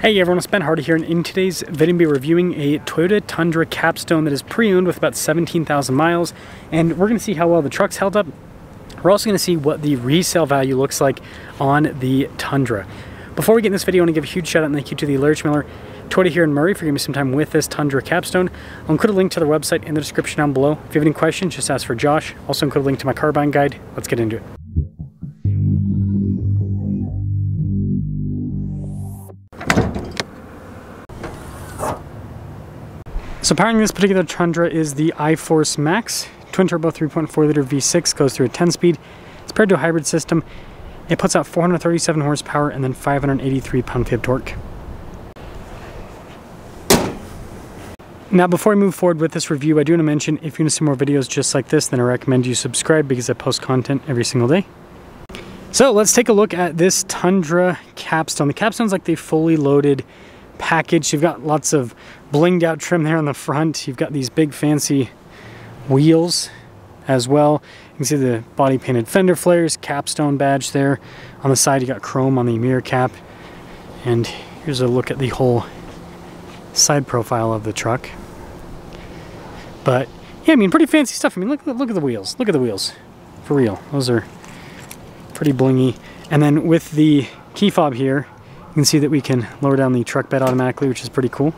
Hey everyone, it's Ben Hardy here, and in today's video I'll be reviewing a Toyota Tundra Capstone that is pre-owned with about 17,000 miles, and we're going to see how well the truck's held up. We're also going to see what the resale value looks like on the Tundra. Before we get in this video, I want to give a huge shout out and thank you to the Lurch Miller Toyota here in Murray for giving me some time with this Tundra Capstone. I'll include a link to their website in the description down below. If you have any questions, just ask for Josh. Also include a link to my car buying guide. Let's get into it. So powering this particular Tundra is the iForce Max. Twin turbo 3.4 liter V6, goes through a 10-speed. It's paired to a hybrid system. It puts out 437 horsepower and then 583 pound-feet of torque. Now before I move forward with this review, I do want to mention if you want to see more videos just like this, then I recommend you subscribe because I post content every single day. So let's take a look at this Tundra Capstone. The Capstone's like the fully loaded package. You've got lots of blinged out trim there on the front. You've got these big fancy wheels as well. You can see the body painted fender flares, Capstone badge there. On the side you got chrome on the mirror cap. And here's a look at the whole side profile of the truck. But yeah, I mean, pretty fancy stuff. I mean, look at the wheels. Look at the wheels. For real. Those are pretty blingy. And then with the key fob here, you can see that we can lower down the truck bed automatically, which is pretty cool.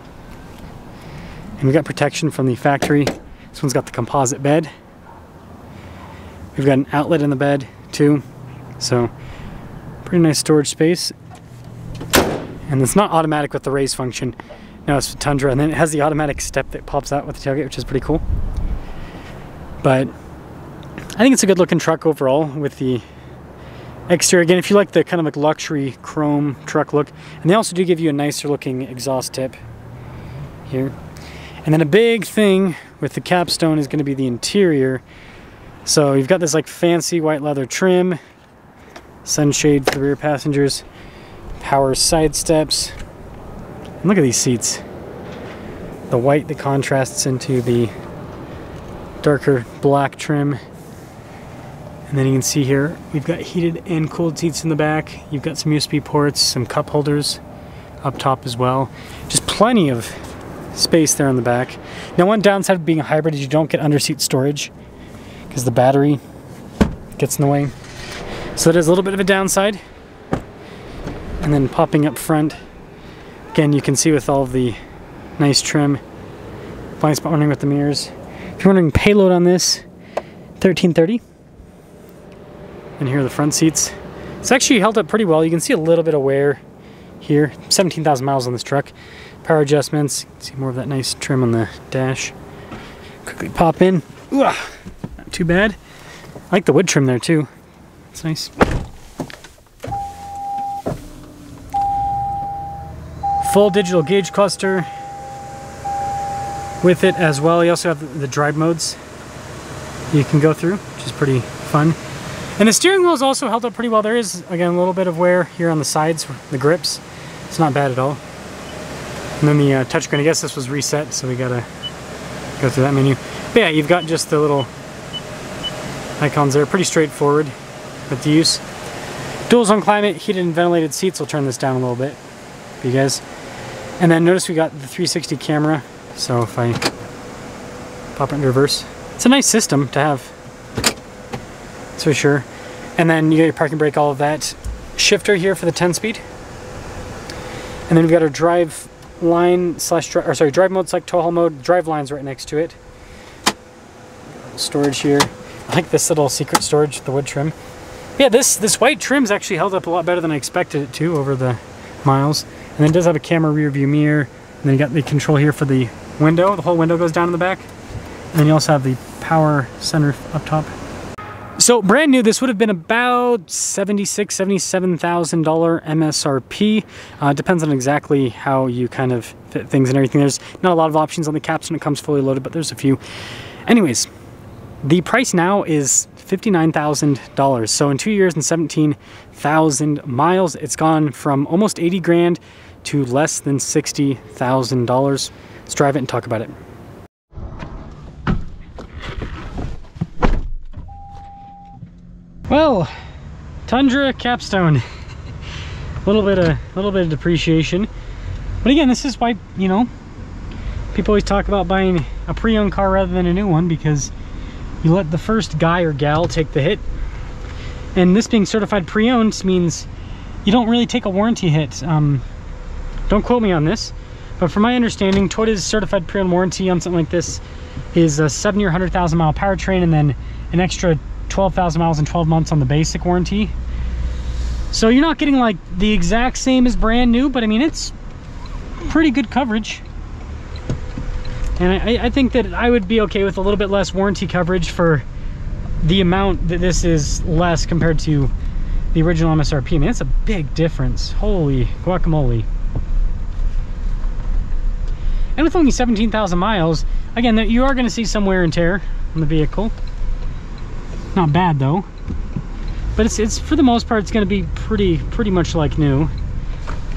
And we've got protection from the factory. This one's got the composite bed. We've got an outlet in the bed too. So pretty nice storage space. And it's not automatic with the raise function. No, it's the Tundra. And then it has the automatic step that pops out with the tailgate, which is pretty cool. But I think it's a good looking truck overall with the exterior. Again, if you like the kind of like luxury chrome truck look. And they also do give you a nicer looking exhaust tip here. And then a big thing with the Capstone is going to be the interior. So you've got this like fancy white leather trim, sunshade for the rear passengers, power side steps. And look at these seats. The white that contrasts into the darker black trim. And then you can see here, we've got heated and cooled seats in the back. You've got some USB ports, some cup holders up top as well. Just plenty of space there on the back. Now one downside of being a hybrid is you don't get under-seat storage because the battery gets in the way. So that is a little bit of a downside. And then popping up front, again, you can see with all of the nice trim, blind spot monitoring with the mirrors. If you're wondering payload on this, 1330. And here are the front seats. It's actually held up pretty well. You can see a little bit of wear here. 17,000 miles on this truck. Power adjustments. You can see more of that nice trim on the dash. Quickly pop in. Ooh, not too bad. I like the wood trim there too. It's nice. Full digital gauge cluster with it as well. You also have the drive modes you can go through, which is pretty fun. And the steering wheel is also held up pretty well. There is, again, a little bit of wear here on the sides, the grips. It's not bad at all. And then the touchscreen, I guess this was reset, so we gotta go through that menu. But yeah, you've got just the little icons there. Pretty straightforward with the use. Dual zone climate, heated and ventilated seats. We'll turn this down a little bit for you guys. And then notice we got the 360 camera. So if I pop it into reverse, it's a nice system to have. That's for sure. And then you got your parking brake, all of that. Shifter here for the 10-speed. And then we've got our drive line slash drive mode, select tow haul mode. Drive line's right next to it. Storage here. I like this little secret storage with the wood trim. Yeah, this white trim's actually held up a lot better than I expected it to over the miles. And then it does have a camera rear view mirror. And then you got the control here for the window. The whole window goes down in the back. And then you also have the power center up top. So brand new, this would have been about $76,000, $77,000 MSRP. Depends on exactly how you kind of fit things and everything. There's not a lot of options on the Capstone. It comes fully loaded, but there's a few. Anyways, the price now is $59,000. So in 2 years and 17,000 miles, it's gone from almost 80 grand to less than $60,000. Let's drive it and talk about it. Well, Tundra Capstone. A little bit of depreciation. But again, this is why, you know, people always talk about buying a pre-owned car rather than a new one, because you let the first guy or gal take the hit. And this being certified pre-owned means you don't really take a warranty hit. Don't quote me on this, but from my understanding, Toyota's certified pre-owned warranty on something like this is a 70 or 100,000 mile powertrain, and then an extra 12,000 miles in 12 months on the basic warranty. So you're not getting like the exact same as brand new, but I mean, it's pretty good coverage. And I think that I would be okay with a little bit less warranty coverage for the amount that this is less compared to the original MSRP. I mean, it's a big difference. Holy guacamole. And with only 17,000 miles, again, you are going to see some wear and tear on the vehicle. Not bad though, but it's for the most part, it's going to be pretty much like new.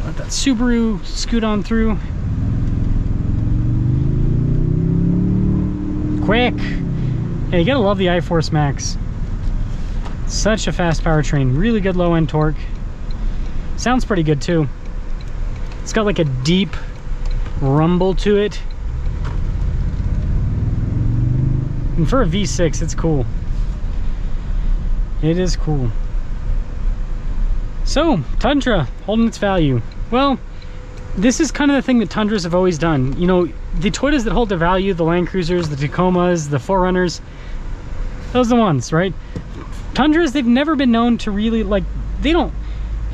Let that Subaru scoot on through. Quick. Yeah, you gotta love the iForce Max. Such a fast powertrain, really good low end torque. Sounds pretty good too. It's got like a deep rumble to it, and for a V6 it's cool. It is cool. So Tundra holding its value. Well, this is kind of the thing that Tundras have always done. You know, the Toyotas that hold their value, the Land Cruisers, the Tacomas, the 4Runners, those are the ones, right? Tundras, they've never been known to really, like, they don't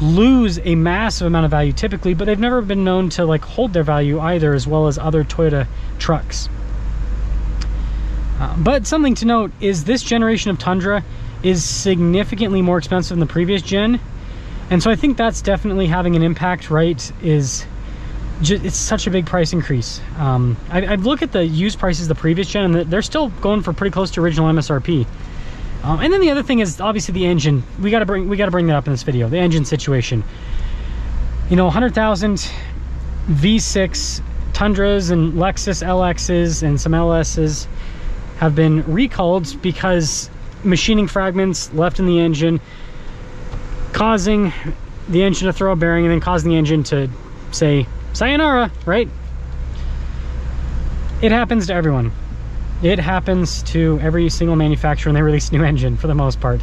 lose a massive amount of value typically, but they've never been known to like hold their value either, as well as other Toyota trucks. But something to note is this generation of Tundra is significantly more expensive than the previous gen, and so I think that's definitely having an impact, right? It's such a big price increase. I've looked at the used prices of the previous gen, and they're still going for pretty close to original MSRP. And then the other thing is obviously the engine. We gotta bring that up in this video. The engine situation. You know, 100,000 V6 Tundras and Lexus LXs and some LSs have been recalled because machining fragments left in the engine, causing the engine to throw a bearing, and then causing the engine to say sayonara, right? It happens to everyone. It happens to every single manufacturer when they release a new engine, for the most part.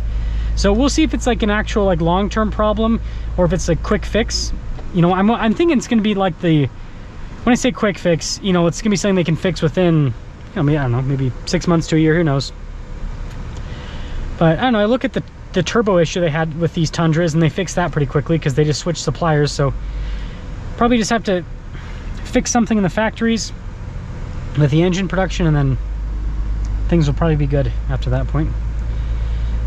So we'll see if it's like an actual like long-term problem, or if it's a quick fix. You know, I'm thinking it's going to be like when I say quick fix, you know, it's going to be something they can fix within, you know, I don't know, maybe 6 months to a year, who knows. But I don't know, I look at the turbo issue they had with these Tundras, and they fixed that pretty quickly because they just switched suppliers. So probably just have to fix something in the factories with the engine production, and then things will probably be good after that point.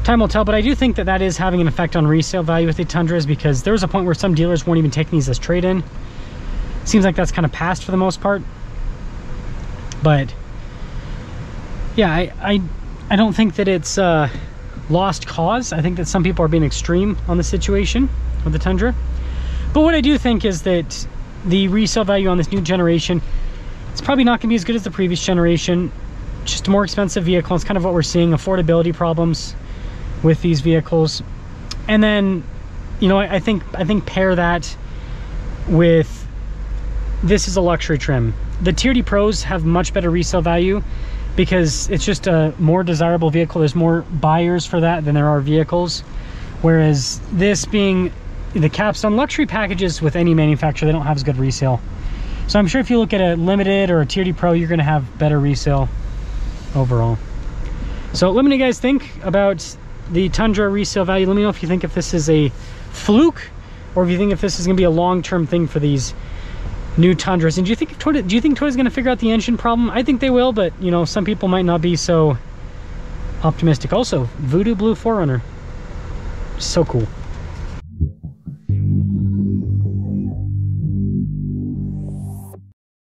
Time will tell, but I do think that that is having an effect on resale value with the Tundras, because there was a point where some dealers weren't even taking these as trade-in. Seems like that's kind of passed for the most part. But yeah, I don't think that it's lost cause. I think that some people are being extreme on the situation with the Tundra. But what I do think is that the resale value on this new generation, it's probably not going to be as good as the previous generation. Just a more expensive vehicle. It's kind of what we're seeing, affordability problems with these vehicles. And then, you know, I think pair that with, this is a luxury trim. The Tier D Pros have much better resale value because it's just a more desirable vehicle. There's more buyers for that than there are vehicles. Whereas this being the Capstone, luxury packages with any manufacturer, they don't have as good resale. So I'm sure if you look at a Limited or a Tier D Pro, you're going to have better resale overall. So let me know what you guys think about the Tundra resale value. Let me know if you think if this is a fluke, or if you think if this is going to be a long-term thing for these new Tundras. And do you think Toyota's going to figure out the engine problem? I think they will, but you know, some people might not be so optimistic. Also, Voodoo Blue 4Runner, so cool.